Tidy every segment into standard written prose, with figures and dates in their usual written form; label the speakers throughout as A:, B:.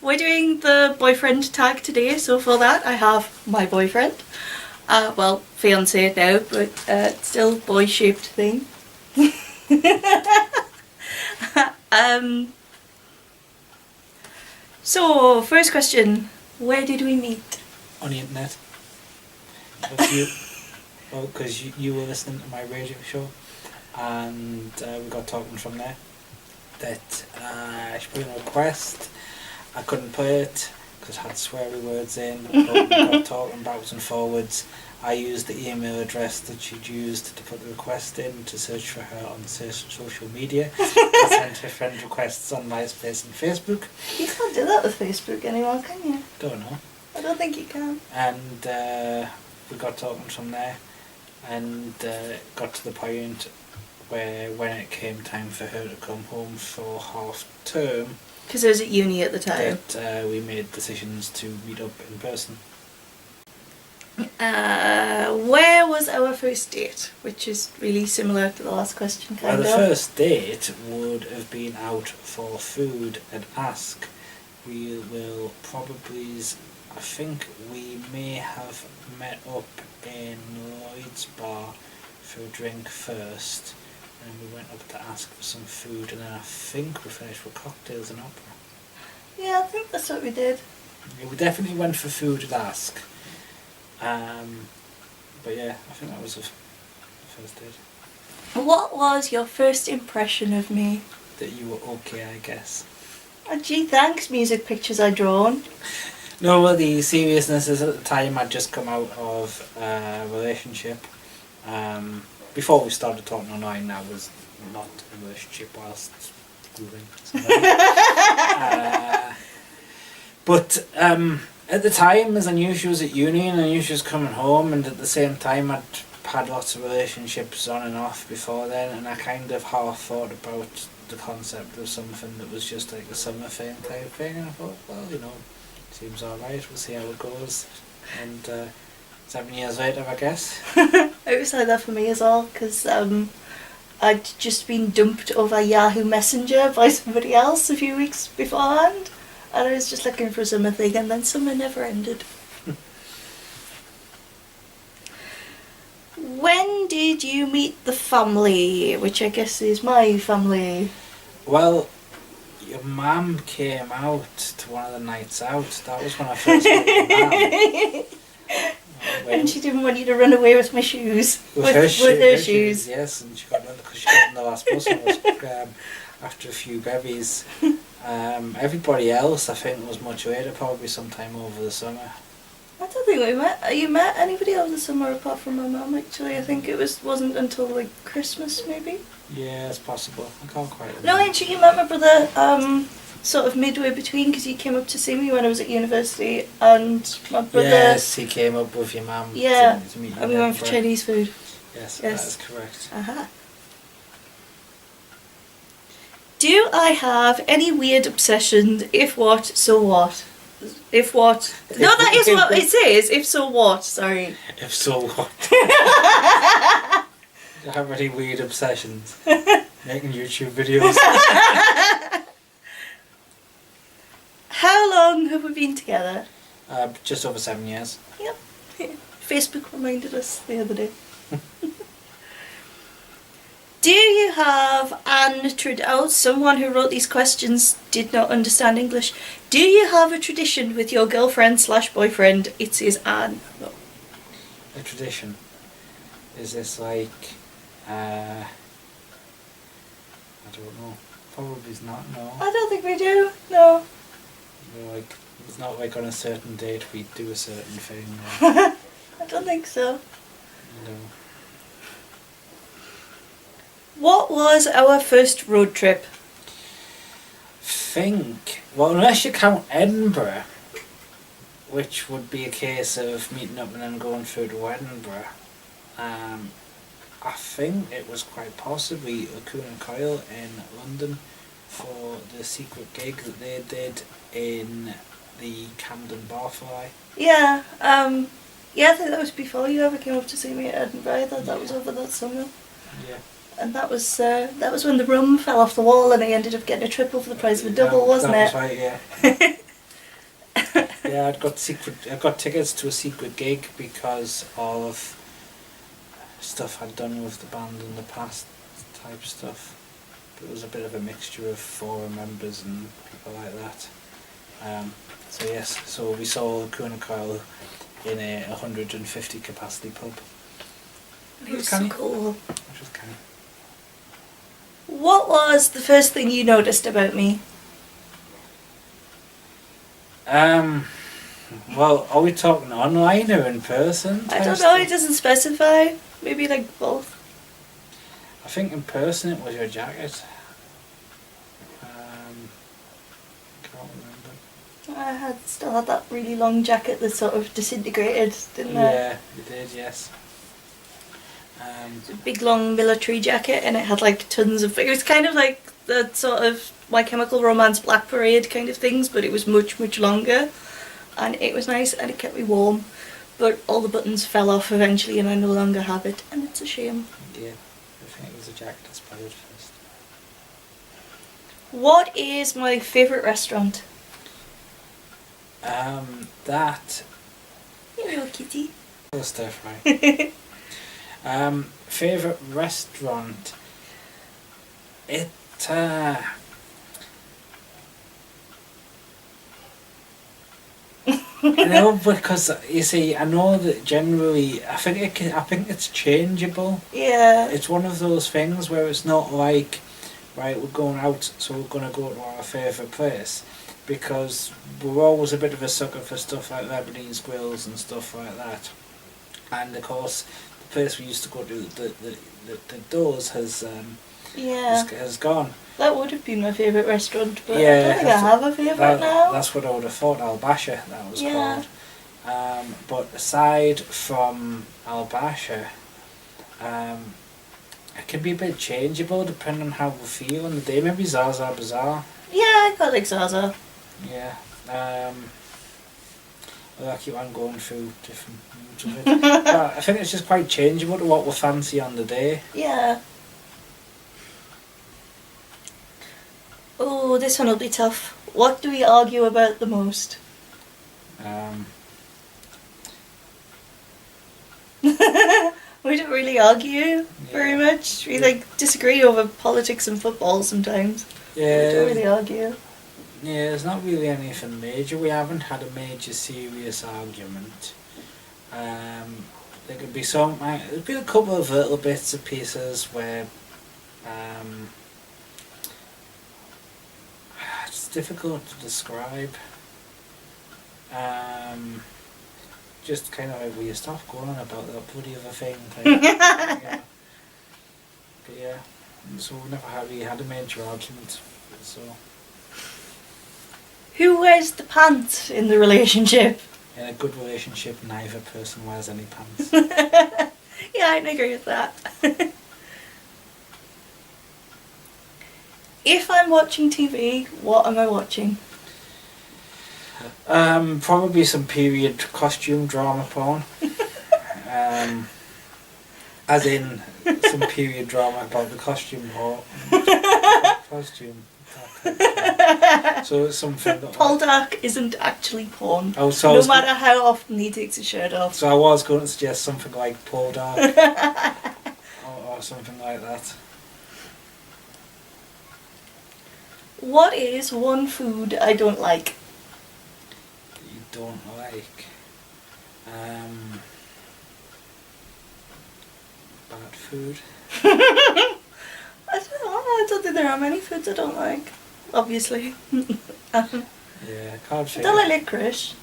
A: we're doing the boyfriend tag today, so for that I have my boyfriend. Well, fiance now, but still boy-shaped thing. So, first question, where did we meet?
B: On the internet. Because you were listening to my radio show, and we got talking from there. That she put in a request. I couldn't play it because I had sweary words in, but we got talking backwards and forwards. I used the email address that she'd used to put the request in to search for her on social media. I sent her friend requests on MySpace and Facebook.
A: You can't do that with Facebook anymore, can you?
B: Don't know.
A: I don't think you can.
B: And we got talking from there, and got to the point where when it came time for her to come home for half term,
A: because I was at uni at the time,
B: that we made decisions to meet up in person.
A: Where was our first date? Which is really similar to the last question, kind
B: Well, the
A: of.
B: first date would have been out for food at Ask. We will probably, I think we may have met up in Lloyd's bar for a drink first, and we went up to Ask for some food, and then I think we finished with cocktails and opera.
A: Yeah, I think that's what we did.
B: Yeah, we definitely went for food at Ask. But yeah, I think that was the first date.
A: What was your first impression of me?
B: That you were okay, I guess.
A: Oh, gee, thanks, music pictures I drawn.
B: No, well, the seriousness is at the time I'd just come out of a relationship. Before we started talking online, I was not in a relationship whilst schooling. But at the time, as I knew she was at uni and I knew she was coming home, and at the same time I'd had lots of relationships on and off before then, and I kind of half thought about the concept of something that was just like a summer thing type thing, and I thought, well, you know, seems alright, we'll see how it goes. And 7 years later, I guess.
A: It was like that for me as well, because I'd just been dumped over Yahoo Messenger by somebody else a few weeks beforehand, and I was just looking for a summer thing, and then summer never ended. When did you meet the family, which I guess is my family?
B: Well, your mum came out to one of the nights out. That was when I first met your mum.
A: And she didn't want you to run away with my shoes. With her shoes.
B: Yes, and she got because she got on the last bus and was after a few bevies. Everybody else, I think, was much later, probably sometime over the summer.
A: I don't think we met. You met anybody over the summer apart from my mum, actually? I think it wasn't until like Christmas, maybe?
B: Yeah, it's possible. I can't quite remember.
A: No, actually, you met my brother sort of midway between, because he came up to see me when I was at university, and my brother...
B: Yes, he came up with your mum
A: yeah,
B: to meet you.
A: and we went for Chinese food.
B: Yes, that is correct.
A: Uh-huh. Do I have any weird obsessions? If what, so what? If what? No, that is what it says. If so what? Sorry.
B: If so what? Do you have any weird obsessions? Making YouTube videos?
A: How long have we been together?
B: Just over 7 years.
A: Yep. Facebook reminded us the other day. Do you have someone who wrote these questions did not understand English. Do you have a tradition with your girlfriend/boyfriend? It says Anne. No.
B: A tradition? Is this like, I don't know. Probably is not, no.
A: I don't think we do, no.
B: Like, it's not like on a certain date we do a certain thing.
A: I don't think so.
B: No.
A: What was our first road trip?
B: Well, unless you count Edinburgh, which would be a case of meeting up and then going through to Edinburgh, I think it was quite possibly Coon and Coyle in London for the secret gig that they did in the Camden Barfly.
A: Yeah, yeah, I think that was before you ever came up to see me at Edinburgh. I thought that was over that summer.
B: Yeah.
A: And that was when the rum fell off the wall and I ended up getting a triple for the price of a double, wasn't it?
B: That was right, yeah. Yeah, I got tickets to a secret gig because of stuff I'd done with the band in the past, type stuff. But it was a bit of a mixture of forum members and people like that. So yes, so we saw Kuna Coil in a 150 capacity pub.
A: It was so cool.
B: Which was canny.
A: What was the first thing you noticed about me?
B: Well, are we talking online or in person?
A: I don't know, it doesn't specify. Maybe like both.
B: I think in person it was your jacket. Can't remember.
A: I still had that really long jacket that sort of disintegrated, didn't I?
B: Yeah, you did, yes.
A: It was a big long military jacket and it had like tons of... It was kind of like the sort of My Chemical Romance Black Parade kind of things, but it was much, much longer. And it was nice and it kept me warm. But all the buttons fell off eventually and I no longer have it. And it's a shame.
B: Yeah, I think it was a jacket that spoiled first.
A: What is my favourite restaurant?
B: That...
A: Hello, kitty.
B: Stir fry. Favourite restaurant? It... No, because you see, I know that generally, I think it's changeable.
A: Yeah.
B: It's one of those things where it's not like, right, we're going out, so we're going to go to our favourite place, because we're always a bit of a sucker for stuff like Lebanese grills and stuff like that. And of course, the place we used to go to, the Doors has gone.
A: That would have been my favourite restaurant, but
B: Yeah,
A: I don't think I have a favourite now.
B: That's what I would have thought. Al-Basha, that was called. But aside from Al-Basha, it can be a bit changeable depending on how we feel on the day. Maybe Zaza Bazaar.
A: Yeah, I quite like Zaza.
B: Yeah. I keep on going through different moods of it. But I think it's just quite changeable to what we fancy on the day.
A: Yeah. Oh, this one will be tough. What do we argue about the most? We don't really argue very much. We disagree over politics and football sometimes.
B: Yeah.
A: We don't really argue.
B: Yeah, there's not really anything major. We haven't had a major serious argument. There could be there's been a couple of little bits and pieces where it's difficult to describe. Just kind of like, will you stop going on about that bloody other thing? Yeah. But yeah, so we never really had a major argument. So.
A: Who wears the pants in the relationship?
B: In a good relationship, neither person wears any pants.
A: Yeah, I agree with that. If I'm watching TV, what am I watching?
B: Probably some period costume drama porn. As in some period drama about the costume porn. Costume. So it's something that
A: Poldark isn't actually porn.
B: Oh, so
A: no matter how often he takes his shirt off.
B: So I was going to suggest something like Poldark or something like that.
A: What is one food I don't like?
B: You don't like? Bad food.
A: I don't think there are many foods I don't like. Obviously.
B: Yeah, I can't
A: I don't like licorice.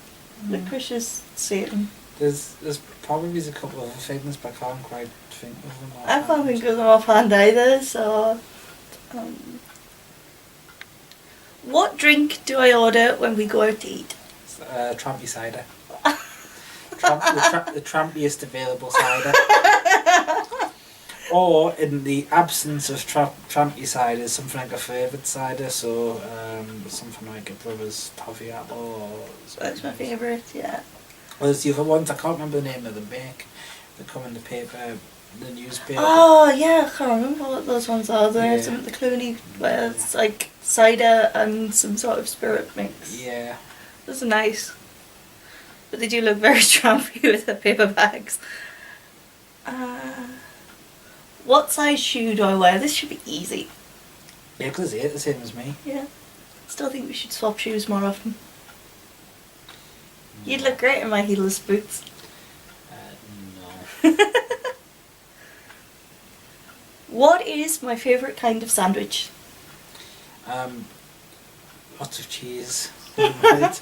A: Licorice is Satan.
B: There's probably a couple of other things, but I can't quite think of them.
A: I can't think of them offhand either, so... What drink do I order when we go out to eat?
B: Trampy cider. The trampiest available cider. Or, in the absence of trampy cider, something like a flavoured cider, so something like a Brother's Toffee Apple or...
A: That's my favourite, yeah.
B: Well, there's the other ones, I can't remember the name of them, they come in the paper, the newspaper.
A: Oh, yeah, I can't remember what those ones are. There's some at the Clooney, where it's cider and some sort of spirit mix.
B: Yeah.
A: Those are nice. But they do look very trampy with their paper bags. What size shoe do I wear? This should be easy.
B: Yeah, because it's 8, the same as me.
A: Yeah. Still think we should swap shoes more often. You'd look great in my heelless boots.
B: No.
A: What is my favourite kind of sandwich?
B: Lots of cheese, right?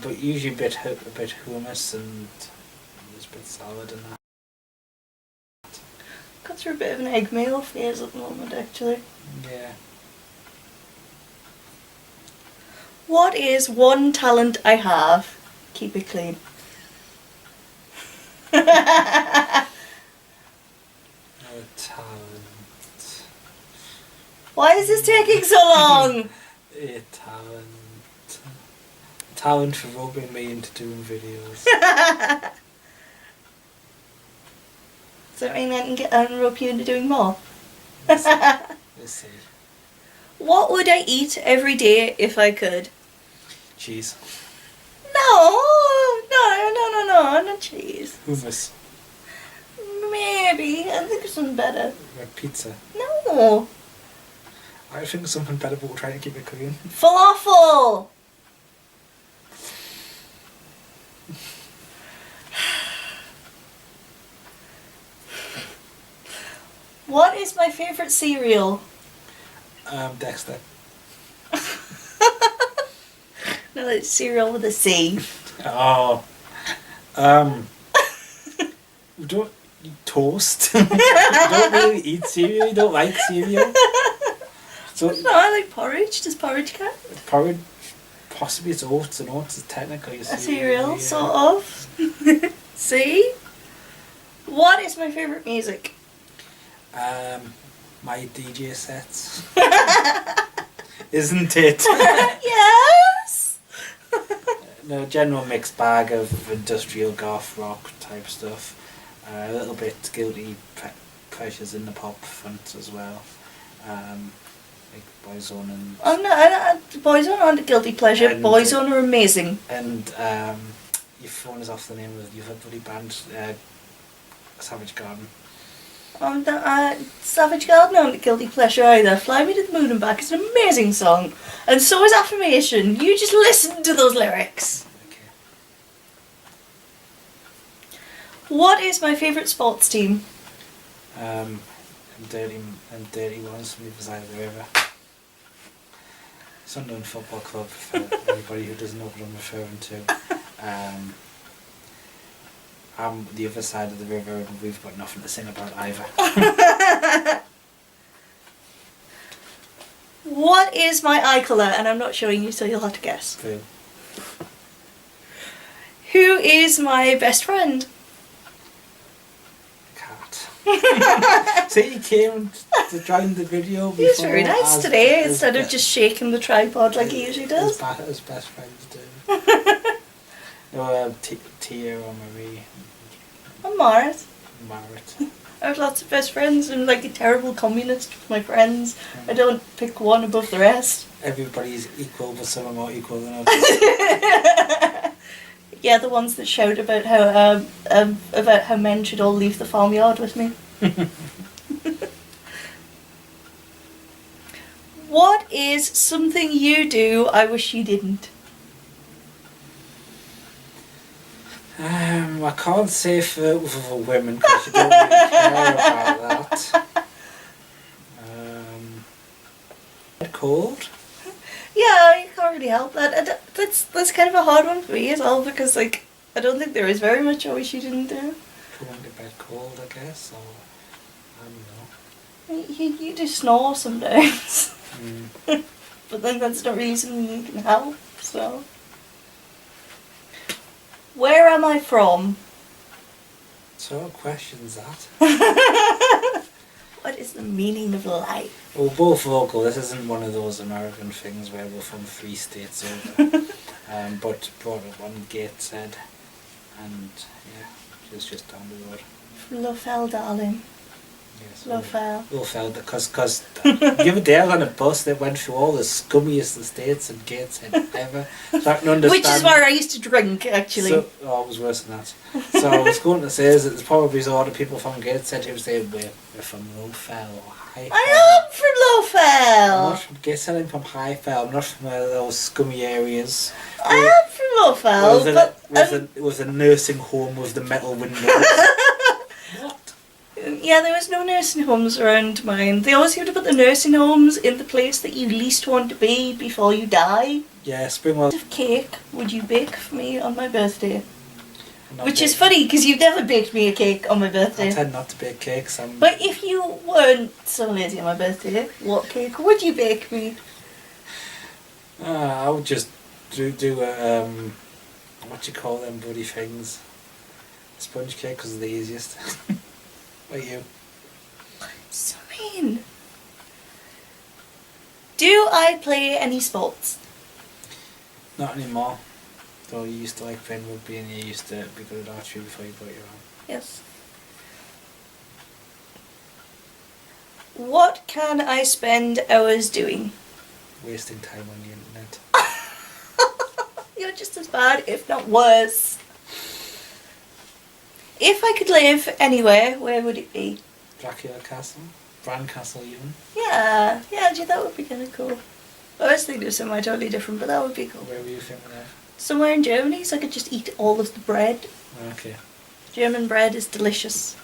B: But usually a bit hummus and there's a bit of salad and that.
A: Got through a bit of an egg mayo phase at the moment, actually.
B: Yeah.
A: What is one talent I have? Keep it clean.
B: No talent.
A: Why is this taking so long?
B: A talent. Talent for roping me into doing videos.
A: Does that mean I can get rope you into doing more?
B: We'll see.
A: What would I eat every day if I could?
B: Cheese.
A: No, not cheese.
B: Hummus.
A: Maybe. I think it's something better.
B: Like pizza.
A: No.
B: I think something better, but we'll try to keep it clean.
A: Falafel. What is my favourite cereal?
B: Dexter.
A: No, it's cereal with a C.
B: Oh. We don't eat toast. We don't really eat cereal. We don't like cereal. So
A: No, I like porridge. Does porridge count?
B: porridge, possibly it's oats, and oats is technically a
A: A
B: cereal.
A: cereal, sort of. See? What is my favourite music?
B: My DJ sets. Isn't it?
A: Yes!
B: No, general mixed bag of industrial goth rock type stuff. A little bit guilty pleasures in the pop front as well. Like Boyzone and...
A: Oh no, Boyzone aren't a guilty pleasure.
B: And,
A: Boyzone are amazing.
B: And your phone is off the name of your bloody band, Savage Garden.
A: Savage Garden aren't a guilty pleasure either. Fly Me to the Moon and Back is an amazing song. And so is Affirmation. You just listen to those lyrics.
B: Okay.
A: What is my favourite sports team?
B: And dirty ones from the other side of the river. Sunderland Football Club, for anybody who doesn't know what I'm referring to. I'm the other side of the river and we've got nothing to sing about either.
A: What is my eye colour? And I'm not showing you, so you'll have to guess.
B: Blue.
A: Who is my best friend?
B: Cat. See, he came to join the video before.
A: He was very nice
B: as-
A: today,
B: as
A: instead of
B: be-
A: just shaking the tripod like he usually does.
B: As best friends do. No, Tia or Marie.
A: I'm Mars.
B: Margaret.
A: I have lots of best friends. I'm like a terrible communist with my friends. I don't pick one above the rest.
B: Everybody's equal, but some are more equal than others.
A: Yeah, the ones that shout about how men should all leave the farmyard with me. What is something you do I wish you didn't?
B: I can't say for women because you don't really care about that. Cold?
A: Yeah, you can't really help that. That's kind of a hard one for me as well because like I don't think there is very much I wish you didn't do.
B: Going to bed cold, I guess, or I don't know.
A: You do snore sometimes,
B: Mm.
A: but then that's not really something you can help. So, where am I from?
B: So what question's that?
A: What is the meaning of life?
B: Well, both local. This isn't one of those American things where we're from 3 states over. But brought up on Gateshead, and yeah, she was just down the road.
A: From Lofell, darling.
B: Yes.
A: Lowfell.
B: Lowfell, because the other day I was on a bus that went through all the scummiest estates and Gateshead ever. So I can understand.
A: Which is where I used to drink, actually.
B: So, it was worse than that. So I was going to say is that there's probably a lot of people from Gateshead who say we're from Lowfell or Highfell.
A: I am from
B: I'm
A: Lowfell.
B: not from Gateshead, I'm from Highfell. I'm not from those scummy areas.
A: I am from Lowfell, but...
B: With a nursing home with the metal windows. What?
A: Yeah, there was no nursing homes around mine. They always seem to put the nursing homes in the place that you least want to be before you die.
B: Yeah, Springwell.
A: What cake would you bake for me on my birthday? Which is funny, because you've never baked me a cake on my birthday.
B: I tend not to bake cakes.
A: But if you weren't so lazy on my birthday, what cake would you bake me?
B: I would just do a, what do you call them bloody things? Sponge cake, because it's the easiest. What are you?
A: So mean. Do I play any sports?
B: Not anymore. Though you used to like playing rugby and you used to be good at archery before you got your own.
A: Yes. What can I spend hours doing?
B: Wasting time on the internet.
A: You're just as bad, if not worse. If I could live anywhere, where would it be?
B: Dracula Castle? Bran Castle even?
A: Yeah, gee, that would be kind of cool. I was thinking of somewhere totally different, but that would be cool.
B: Where were you thinking of?
A: Somewhere in Germany, so I could just eat all of the bread.
B: Okay.
A: German bread is delicious.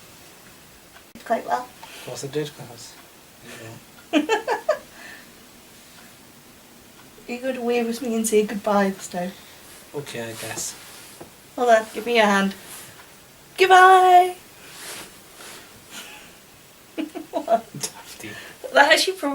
A: Quite well.
B: Of course I did, because... You know.
A: You're going to wave with me and say goodbye this time.
B: Okay, I guess.
A: Hold on, give me your hand. Goodbye! What?
B: Dafty.
A: That actually probably